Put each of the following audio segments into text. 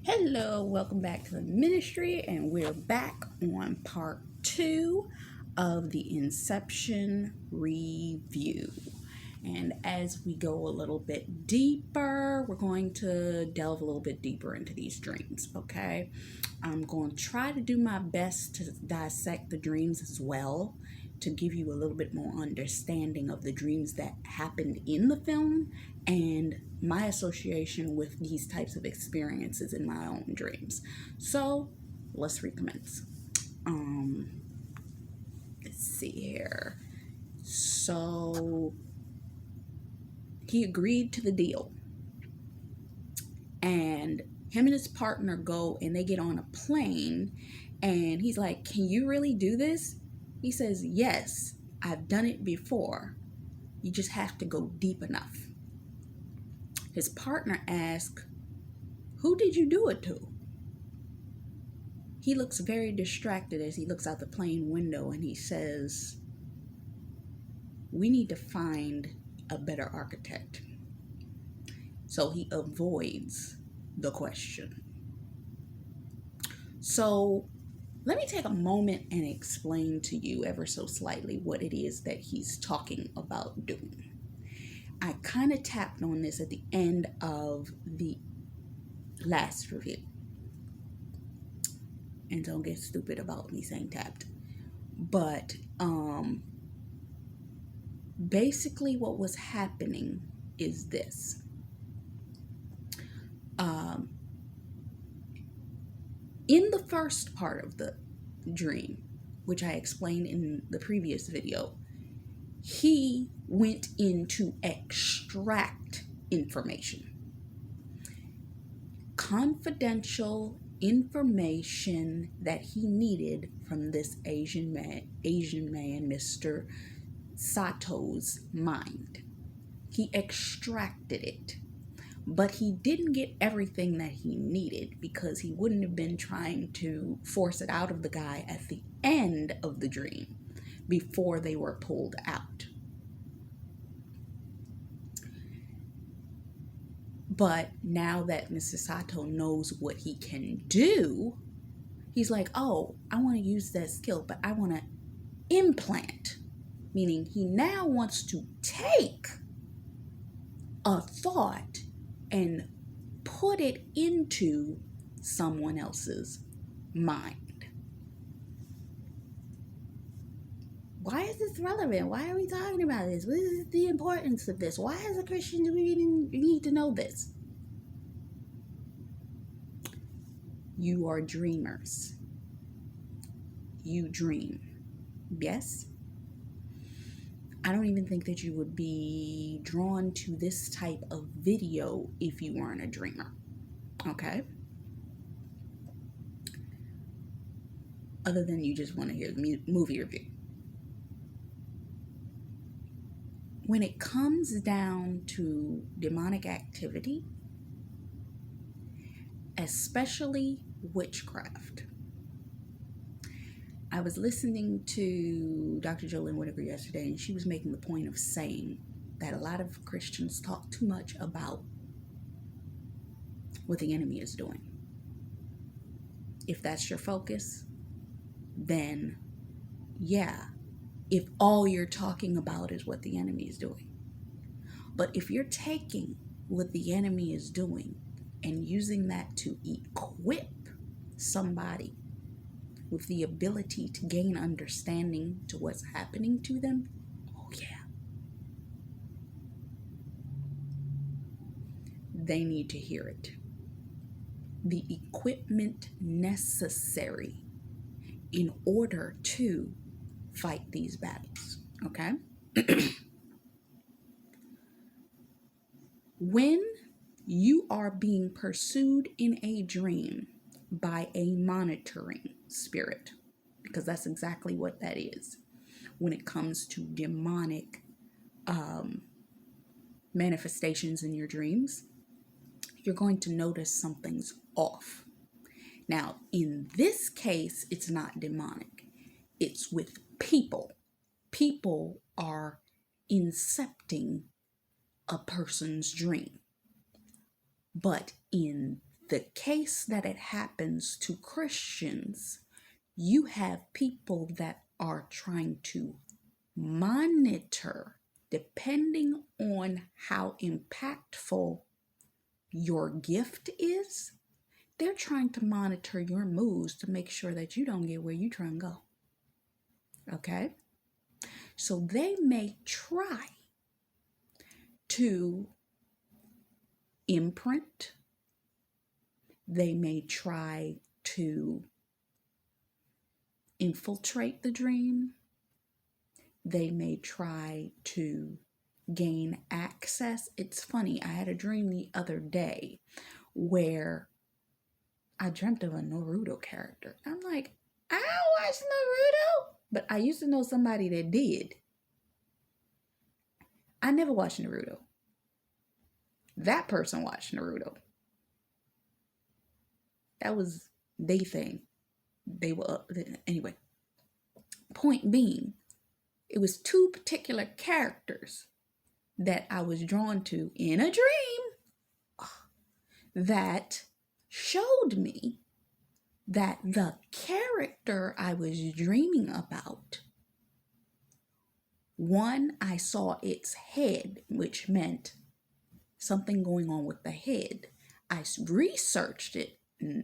Hello, welcome back to the ministry, and we're back on part 2 of the Inception review. And as we go a little bit deeper, we're going to delve a little bit deeper into these dreams, okay? I'm going to try to do my best to dissect the dreams as well, to give you a little bit more understanding of the dreams that happened in the film and my association with these types of experiences in my own dreams. So let's recommence. Let's see here. So he agreed to the deal, and him and his partner go and they get on a plane, and he's like, "Can you really do this?" He says, "Yes, I've done it before. You just have to go deep enough." His partner asks, "Who did you do it to?" He looks very distracted as he looks out the plane window, and he says, "We need to find a better architect." So he avoids the question. So let me take a moment and explain to you ever so slightly what it is that he's talking about doing. I kind of tapped on this at the end of the last review. And don't get stupid about me saying tapped. But basically what was happening is this. In the first part of the dream, which I explained in the previous video, he went in to extract information. Confidential information that he needed from this Asian man, Mr. Sato's mind. He extracted it, but he didn't get everything that he needed, because he wouldn't have been trying to force it out of the guy at the end of the dream before they were pulled out. But now that Mr. Sato knows what he can do, he's like, "Oh, I want to use that skill, but I want to implant." Meaning he now wants to take a thought and put it into someone else's mind. Why is this relevant? Why are we talking about this? What is the importance of this? Why, as a Christian, do we even need to know this? You are dreamers. You dream. Yes? I don't even think that you would be drawn to this type of video if you weren't a dreamer. Okay? Other than you just want to hear the movie review. When it comes down to demonic activity, especially witchcraft, I was listening to Dr. Jolene Whitaker yesterday, and she was making the point of saying that a lot of Christians talk too much about what the enemy is doing. If that's your focus, then yeah, if all you're talking about is what the enemy is doing. But if you're taking what the enemy is doing and using that to equip somebody with the ability to gain understanding to what's happening to them, oh yeah, they need to hear it. The equipment necessary in order to fight these battles, okay? When you are being pursued in a dream by a monitoring spirit, because that's exactly what that is when it comes to demonic manifestations in your dreams, you're going to notice something's off. Now, in this case, it's not demonic. It's with people. People are incepting a person's dream. But in the case that it happens to Christians, you have people that are trying to monitor, depending on how impactful your gift is, they're trying to monitor your moves to make sure that you don't get where you're trying to go. Okay? So they may try to imprint, they may try to infiltrate the dream, they may try to gain access. It's funny, I had a dream the other day where I dreamt of a Naruto character. I'm like, I don't watch Naruto, but I used to know somebody that did. I never watched Naruto. That person watched Naruto. That was their thing. They were up. Anyway, point being, it was two particular characters that I was drawn to in a dream that showed me that the character I was dreaming about, one, I saw its head, which meant something going on with the head. I researched it, and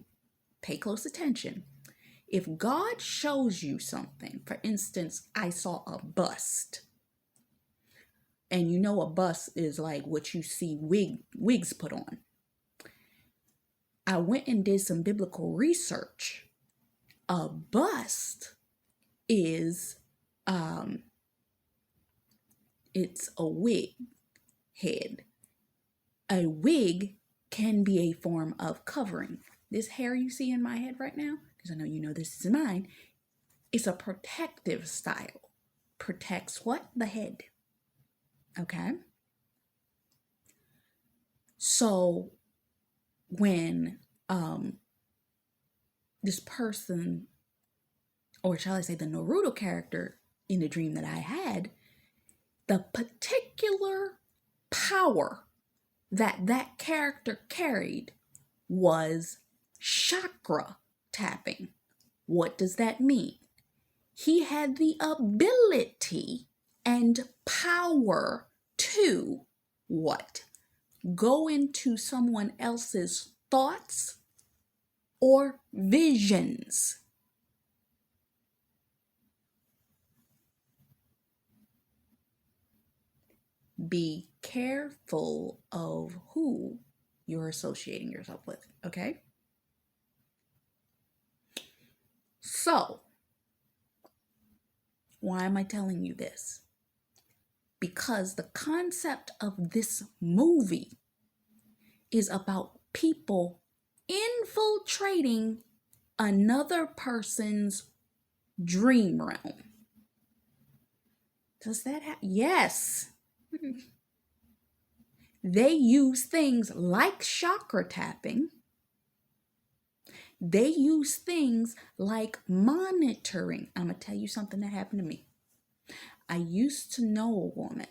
pay close attention. If God shows you something, for instance, I saw a bust. And you know a bust is like what you see wigs put on. I went and did some biblical research. A bust is, it's a wig head. A wig can be a form of covering. This hair you see in my head right now, because I know you know this is mine, it's a protective style. Protects what? The head. Okay? So when this person, or shall I say the Naruto character in the dream that I had, the particular power that that character carried was chakra tapping. What does that mean? He had the ability and power to what? Go into someone else's thoughts or visions. Be careful of who you're associating yourself with, okay? So, why am I telling you this? Because the concept of this movie is about people infiltrating another person's dream realm. Does that happen? Yes. They use things like chakra tapping. They use things like monitoring. I'm going to tell you something that happened to me. I used to know a woman.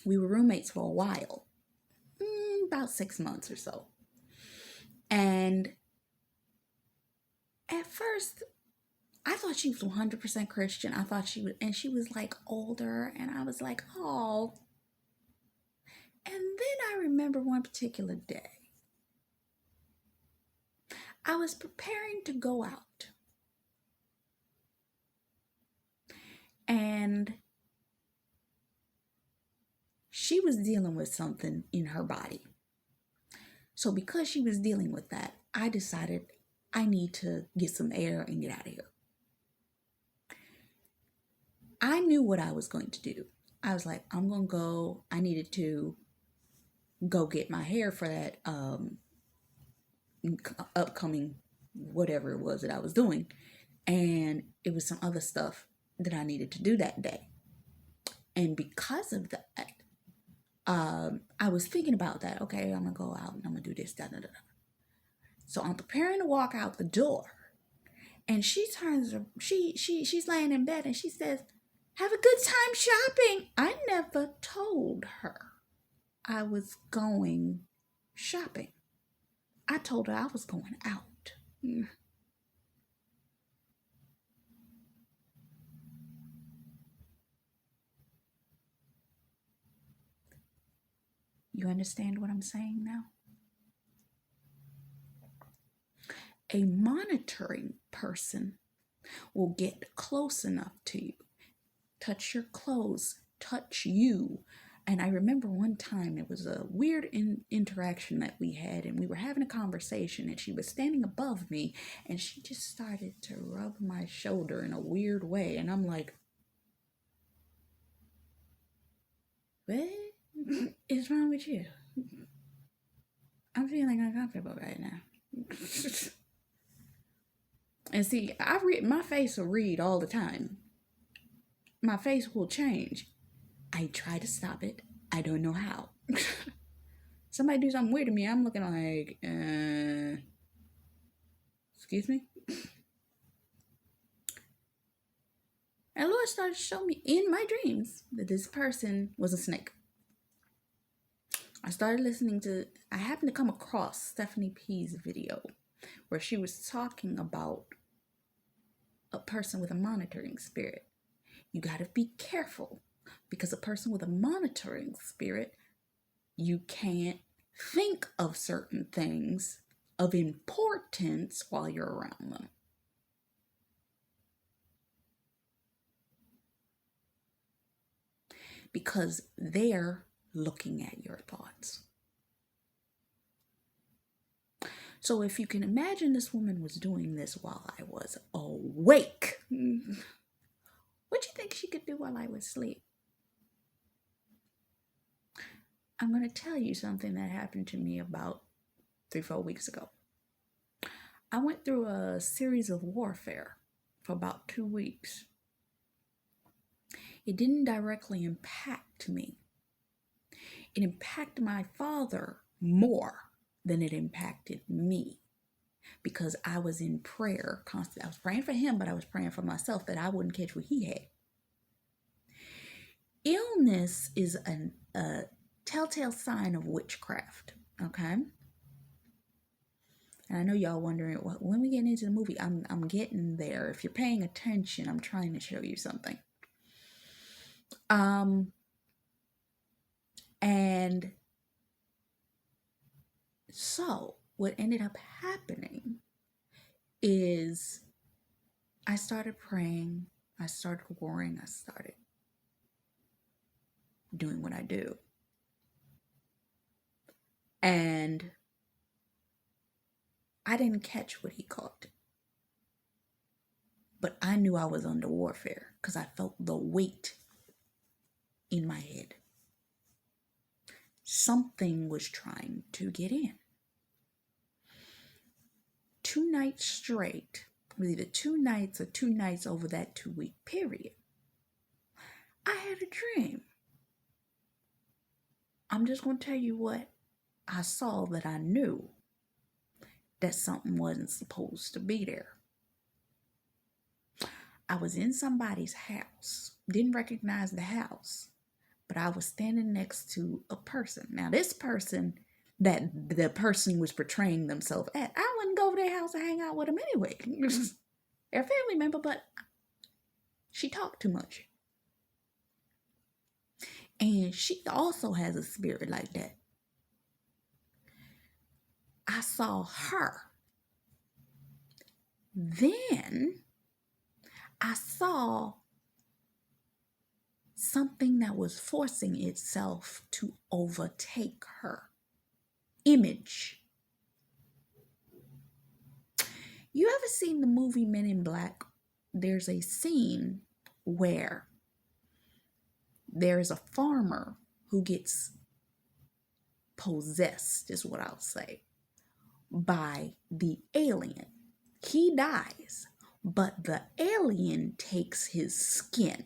We were roommates for a while, about 6 months or so. And at first, I thought she was 100% Christian. I thought she was, and she was like older, and I was like, oh. And then I remember one particular day, I was preparing to go out. And she was dealing with something in her body. So because she was dealing with that, I decided I need to get some air and get out of here. I knew what I was going to do. I was like, I'm going to go. I needed to go get my hair for that upcoming whatever it was that I was doing. And it was some other stuff that I needed to do that day. And because of that, I was thinking about that. Okay, I'm going to go out and I'm going to do this, da, da, da. So I'm preparing to walk out the door. And she turns, she's laying in bed and she says, have a good time shopping. I never told her I was going shopping. I told her I was going out. You understand what I'm saying now? A monitoring person will get close enough to you, touch your clothes, touch you. And I remember one time it was a weird interaction that we had, and we were having a conversation, and she was standing above me, and she just started to rub my shoulder in a weird way. And I'm like, what is wrong with you? I'm feeling uncomfortable right now. And see, my face will read all the time. My face will change. I try to stop it. I don't know how. Somebody do something weird to me, I'm looking like, excuse me? And Lord started to show me in my dreams that this person was a snake. I happened to come across Stephanie P's video where she was talking about a person with a monitoring spirit. You got to be careful, because a person with a monitoring spirit, you can't think of certain things of importance while you're around them. Because they're looking at your thoughts. So if you can imagine, this woman was doing this while I was awake. What do you think she could do while I was asleep? I'm going to tell you something that happened to me about 3-4 weeks ago. I went through a series of warfare for about 2 weeks. It didn't directly impact me. It impacted my father more than it impacted me, because I was in prayer constantly. I was praying for him, but I was praying for myself that I wouldn't catch what he had. Illness is a telltale sign of witchcraft, okay? And I know y'all wondering, when we get into the movie, I'm getting there. If you're paying attention, I'm trying to show you something. And so what ended up happening is I started praying, I started worrying, I started doing what I do. And I didn't catch what he caught. But I knew I was under warfare because I felt the weight in my head. Something was trying to get in. 2 nights straight, either 2 nights or 2 nights over that 2-week period, I had a dream. I'm just going to tell you what I saw that I knew that something wasn't supposed to be there. I was in somebody's house, didn't recognize the house, but I was standing next to a person. Now, this person that the person was portraying themselves at, I wouldn't go over their house and hang out with them anyway. They're a family member, but she talked too much. And she also has a spirit like that. I saw her. Then I saw something that was forcing itself to overtake her. Image. You ever seen the movie Men in Black? There's a scene where there's a farmer who gets possessed, is what I'll say, by the alien. He dies, but the alien takes his skin.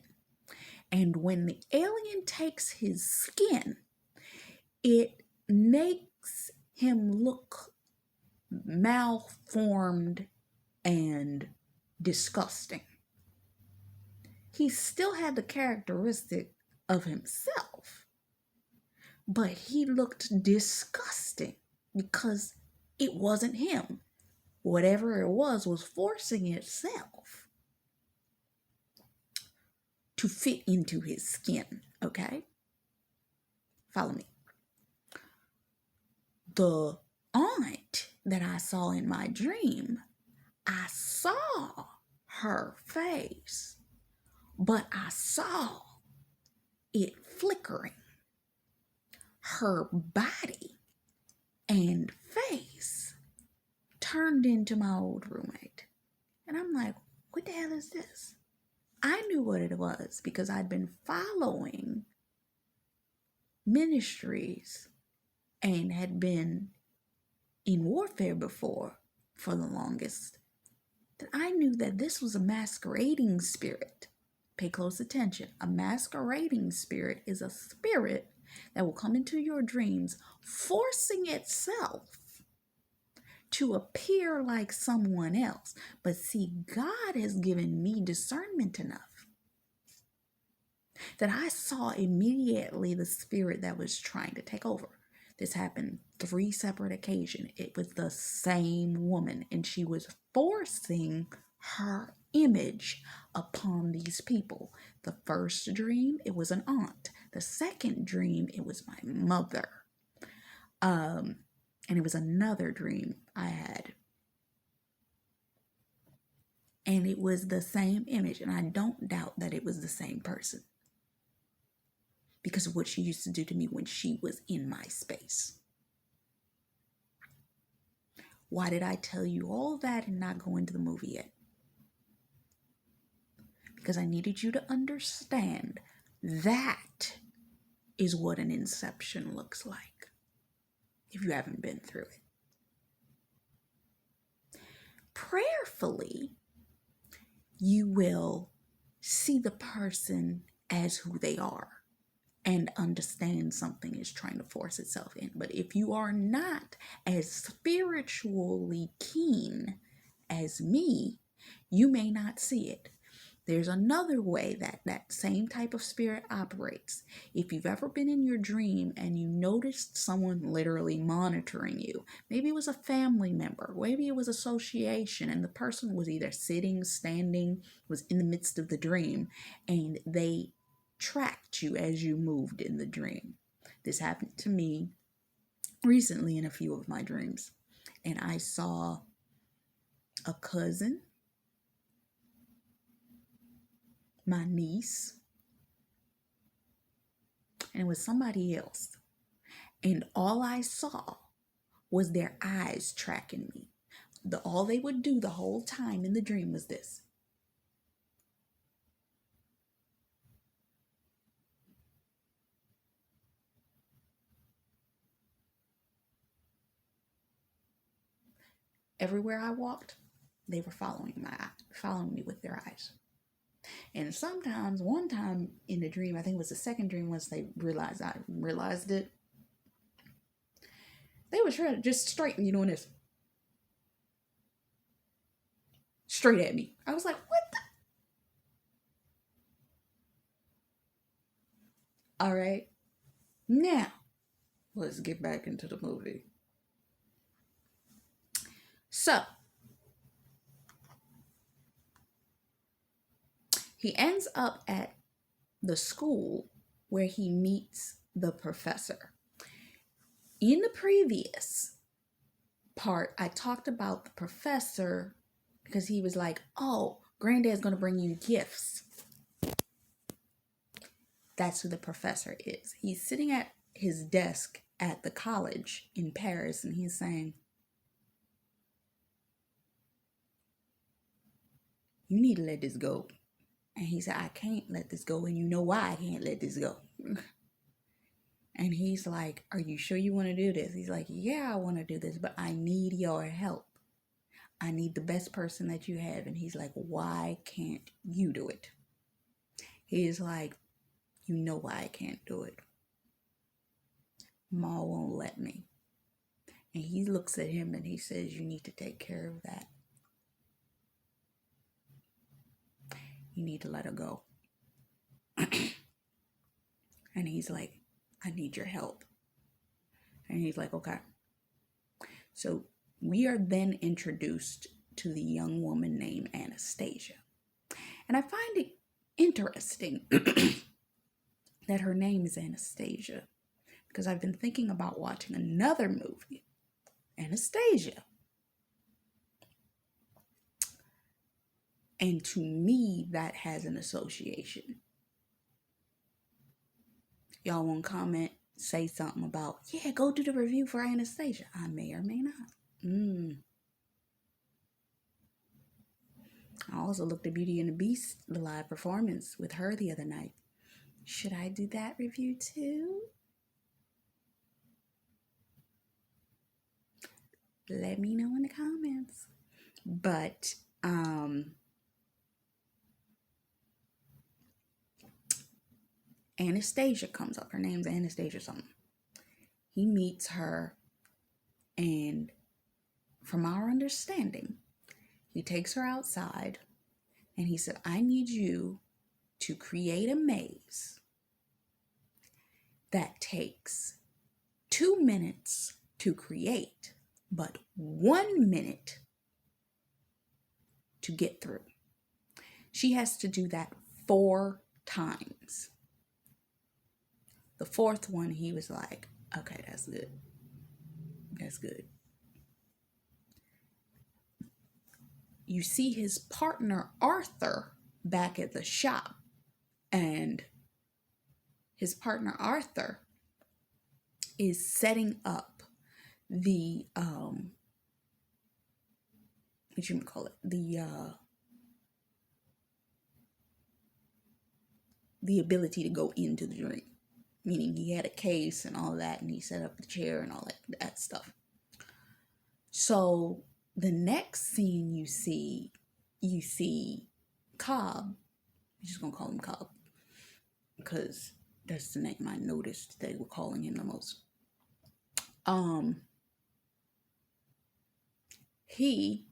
And when the alien takes his skin, it makes him look malformed and disgusting. He still had the characteristic of himself, but he looked disgusting because It wasn't him. Whatever it was forcing itself to fit into his skin, okay? Follow me. The aunt that I saw in my dream, I saw her face, but I saw it flickering. Her body and face turned into my old roommate. And I'm like, what the hell is this? I knew what it was because I'd been following ministries and had been in warfare before for the longest. That I knew that this was a masquerading spirit. Pay close attention. A masquerading spirit is a spirit that will come into your dreams, forcing itself to appear like someone else. But see, God has given me discernment enough that I saw immediately the spirit that was trying to take over. This happened 3 separate occasions. It was the same woman, and she was forcing her image upon these people. The first dream, it was an aunt. The second dream, it was my mother. And it was another dream I had. And it was the same image, and I don't doubt that it was the same person, because of what she used to do to me when she was in my space. Why did I tell you all that and not go into the movie yet? Because I needed you to understand that is what an inception looks like if you haven't been through it. Prayerfully, you will see the person as who they are and understand something is trying to force itself in. But if you are not as spiritually keen as me, you may not see it. There's another way that that same type of spirit operates. If you've ever been in your dream and you noticed someone literally monitoring you, maybe it was a family member, maybe it was association, and the person was either sitting, standing, was in the midst of the dream, and they tracked you as you moved in the dream. This happened to me recently in a few of my dreams, and I saw a cousin, my niece, and it was somebody else. And all I saw was their eyes tracking me. All they would do the whole time in the dream was this. Everywhere I walked, they were following me with their eyes. And sometimes, one time in the dream, I think it was the second dream, once they realized I realized it, they were trying to just straighten, doing this. Straight at me. I was like, what the? All right. Now, let's get back into the movie. So, he ends up at the school where he meets the professor. In the previous part, I talked about the professor because he was like, oh, granddad's going to bring you gifts. That's who the professor is. He's sitting at his desk at the college in Paris, and he's saying, you need to let this go. And he said, I can't let this go, and you know why I can't let this go. And he's like, are you sure you want to do this? He's like, yeah, I want to do this, but I need your help. I need the best person that you have. And he's like, why can't you do it? He's like, you know why I can't do it. Ma won't let me. And he looks at him and he says, you need to take care of that. You need to let her go. And he's like, I need your help. And he's like, okay. So We are then introduced to the young woman named Anastasia. And I find it interesting that her name is Anastasia, because I've been thinking about watching another movie, Anastasia. And to me, that has an association. Y'all want to comment, say something about, yeah, go do the review for Anastasia. I may or may not. I also looked at Beauty and the Beast, the live performance with her the other night. Should I do that review too? Let me know in the comments. But Anastasia comes up. Her name's Anastasia something. He meets her, and from our understanding, he takes her outside and he said, I need you to create a maze that takes 2 minutes to create, but 1 minute to get through. She has to do that 4 times. The 4th one, he was like, okay, that's good. That's good. You see his partner, Arthur, back at the shop. And his partner, Arthur, is setting up the, the ability to go into the dream. Meaning he had a case and all that, and he set up the chair and all that stuff. So the next scene you see Cobb. I'm just gonna call him Cobb because that's the name I noticed they were calling him the most. He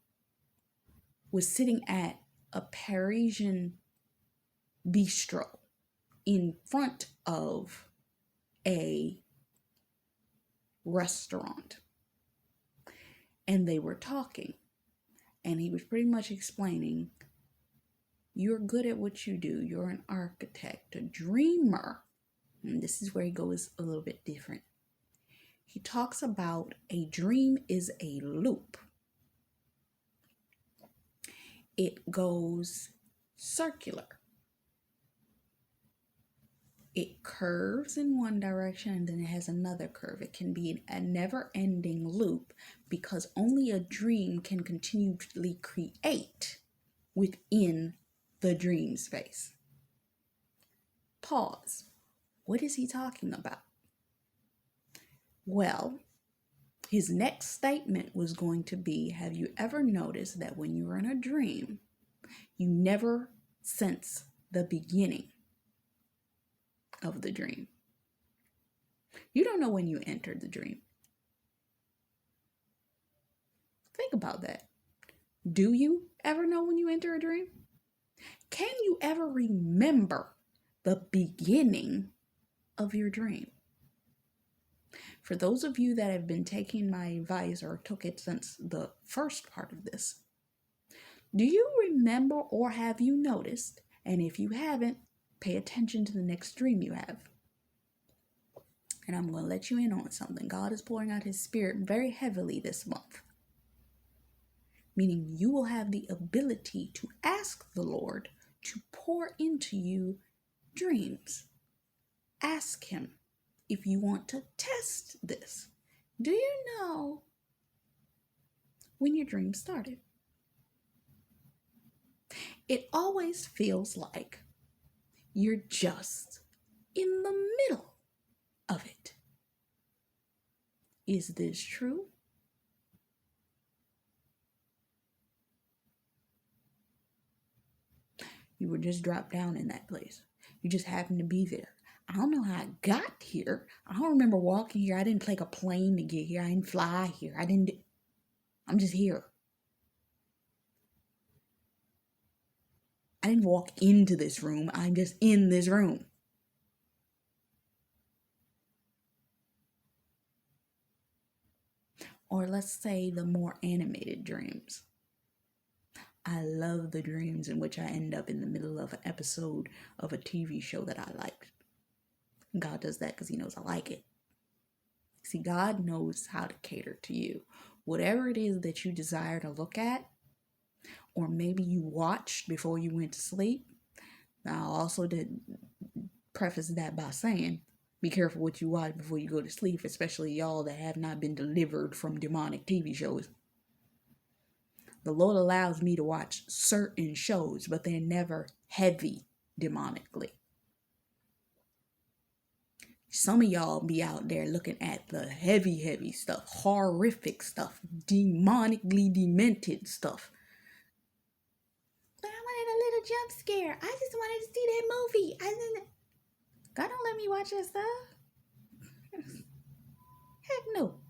was sitting at a Parisian bistro in front of a restaurant, and they were talking, and he was pretty much explaining, you're good at what you do, you're an architect, a dreamer, and this is where he goes a little bit different. He talks about a dream is a loop. It goes circular. It curves in one direction and then it has another curve. It can be a never-ending loop because only a dream can continually create within the dream space. Pause. What is he talking about? Well, his next statement was going to be, have you ever noticed that when you're in a dream, you never sense the beginning of the dream? You don't know when you entered the dream. Think about that. Do you ever know when you enter a dream? Can you ever remember the beginning of your dream? For those of you that have been taking my advice or took it since the first part of this, do you remember or have you noticed, and if you haven't, pay attention to the next dream you have. And I'm going to let you in on something. God is pouring out his spirit very heavily this month. Meaning you will have the ability to ask the Lord to pour into you dreams. Ask him if you want to test this. Do you know when your dream started? It always feels like you're just in the middle of it. Is this true? You were just dropped down in that place. You just happened to be there. I don't know how I got here. I don't remember walking here. I didn't take a plane to get here. I didn't fly here. I'm just here. I didn't walk into this room. I'm just in this room. or let's say the more animated dreams. I love the dreams in which I end up in the middle of an episode of a TV show that I like. God does that because he knows I like it. See, God knows how to cater to you. Whatever it is that you desire to look at, or maybe you watched before you went to sleep. Now, I also did preface that by saying, be careful what you watch before you go to sleep, especially y'all that have not been delivered from demonic TV shows. The Lord allows me to watch certain shows, but they're never heavy demonically. Some of y'all be out there looking at the heavy stuff, horrific stuff, demonically demented stuff. But I wanted a little jump scare. I just wanted to see that movie. God don't let me watch that stuff. Heck no.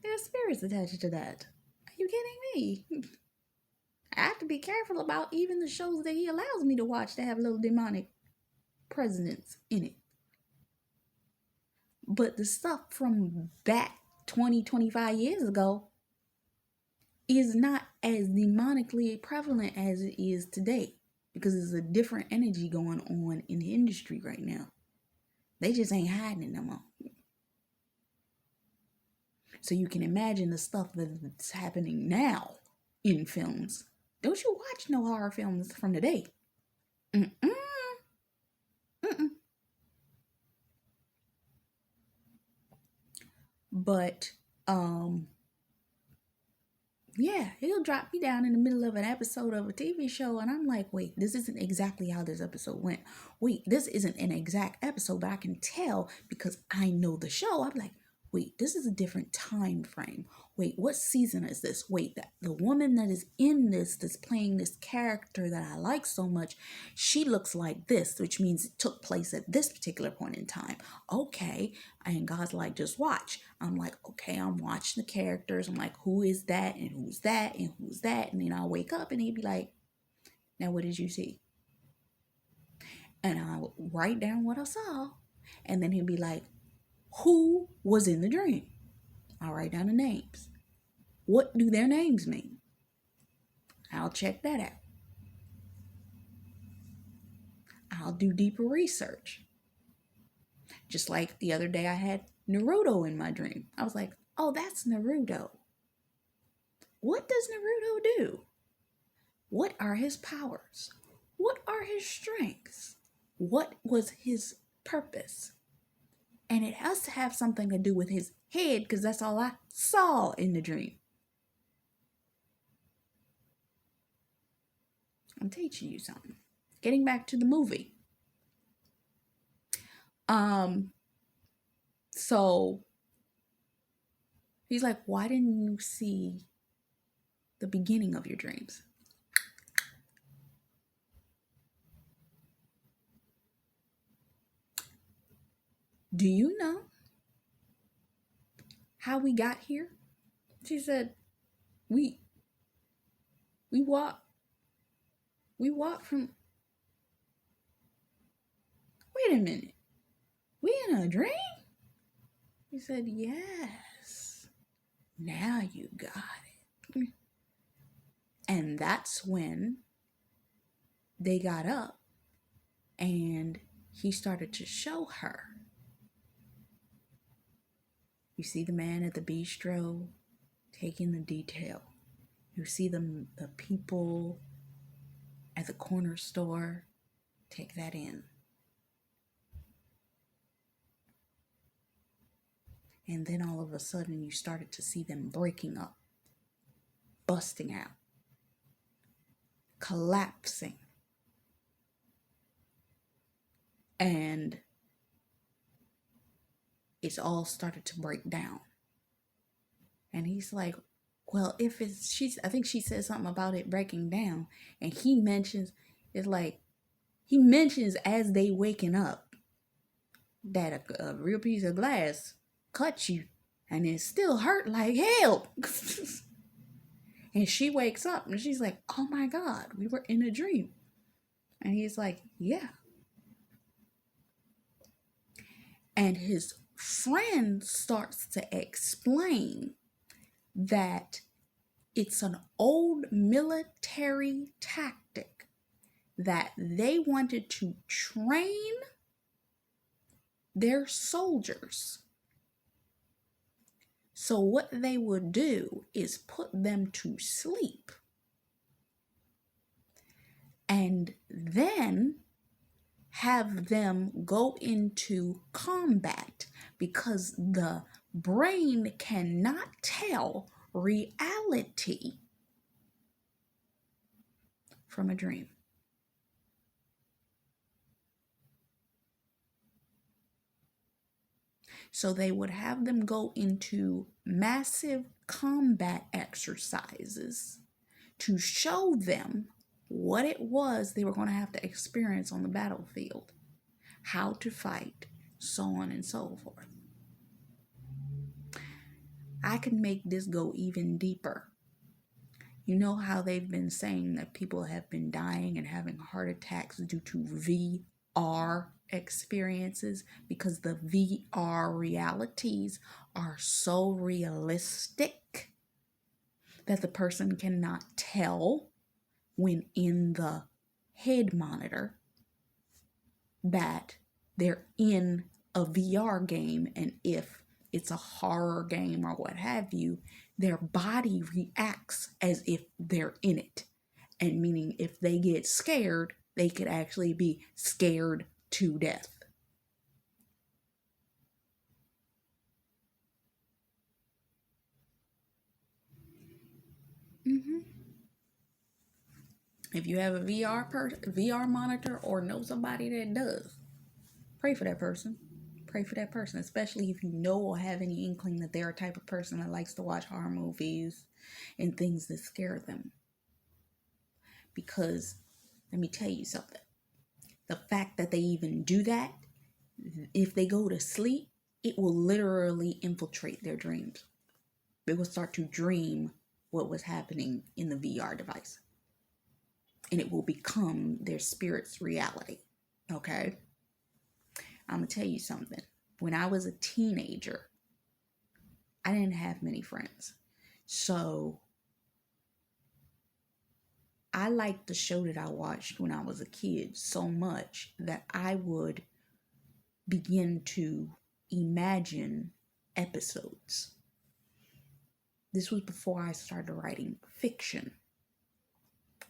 There are spirits attached to that. Are you kidding me? I have to be careful about even the shows that he allows me to watch that have little demonic presence in it. But the stuff from back 20, 25 years ago is not as demonically prevalent as it is today, because there's a different energy going on in the industry right now. They just ain't hiding it no more. So you can imagine the stuff that's happening now in films. Don't you watch no horror films from today? But yeah, he'll drop me down in the middle of an episode of a TV show, and I'm like, wait, this isn't exactly how this episode went. Wait, this isn't an exact episode, but I can tell because I know the show. I'm like, wait, this is a different time frame. Wait, what season is this? Wait, the woman that is in this, that's playing this character that I like so much, she looks like this, which means it took place at this particular point in time. Okay, and God's like, just watch. I'm like, okay, I'm watching the characters. I'm like, who is that, and who's that, and who's that? And then I'll wake up, and he'd be like, now what did you see? And I'll write down what I saw, and then he'd be like, who was in the dream? I'll write down the names. What do their names mean? I'll check that out. I'll do deeper research. Just like the other day I had Naruto in my dream. I was like, oh, that's Naruto. What does Naruto do? What are his powers? What are his strengths? What was his purpose? And it has to have something to do with his head, because that's all I saw in the dream. I'm teaching you something. Getting back to the movie. So he's like, why didn't you see the beginning of your dreams? Do you know how we got here? She said, we walk from, wait a minute, we in a dream? He said, yes, now you got it. And that's when they got up and he started to show her. You see the man at the bistro taking the detail. You see the people at the corner store. Take that in. And then all of a sudden you started to see them breaking up, busting out, collapsing. And it's all started to break down. And he's like, well, if it's, I think she said something about it breaking down. And he mentions, it's like, he mentions as they waking up that a real piece of glass cut you and it still hurt like hell. And she wakes up and she's like, oh my God, we were in a dream. And he's like, yeah. And his friend starts to explain that it's an old military tactic that they wanted to train their soldiers. So what they would do is put them to sleep and then have them go into combat, because the brain cannot tell reality from a dream. So they would have them go into massive combat exercises to show them what it was they were going to have to experience on the battlefield, how to fight, so on and so forth. I can make this go even deeper. You know how they've been saying that people have been dying and having heart attacks due to VR experiences, because the VR realities are so realistic that the person cannot tell when in the head monitor that they're in a VR game, and if it's a horror game or what have you, their body reacts as if they're in it. And meaning if they get scared, they could actually be scared to death. If you have a VR monitor or know somebody that does, pray for that person. Pray for that person, especially if you know or have any inkling that they're a type of person that likes to watch horror movies and things that scare them. Because let me tell you something. The fact that they even do that, if they go to sleep, it will literally infiltrate their dreams. They will start to dream what was happening in the VR device. And it will become their spirit's reality. Okay? I'm going to tell you something. When I was a teenager, I didn't have many friends. So I liked the show that I watched when I was a kid so much that I would begin to imagine episodes. This was before I started writing fiction.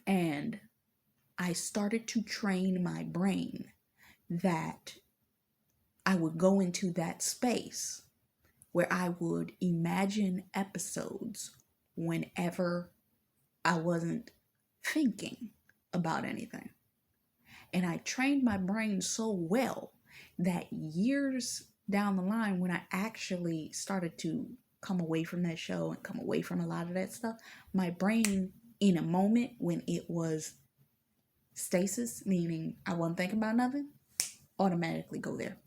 And I started to train my brain that I would go into that space where I would imagine episodes whenever I wasn't thinking about anything. And I trained my brain so well that years down the line, when I actually started to come away from that show and come away from a lot of that stuff, my brain, in a moment when it was stasis, meaning I wasn't thinking about nothing, automatically go there.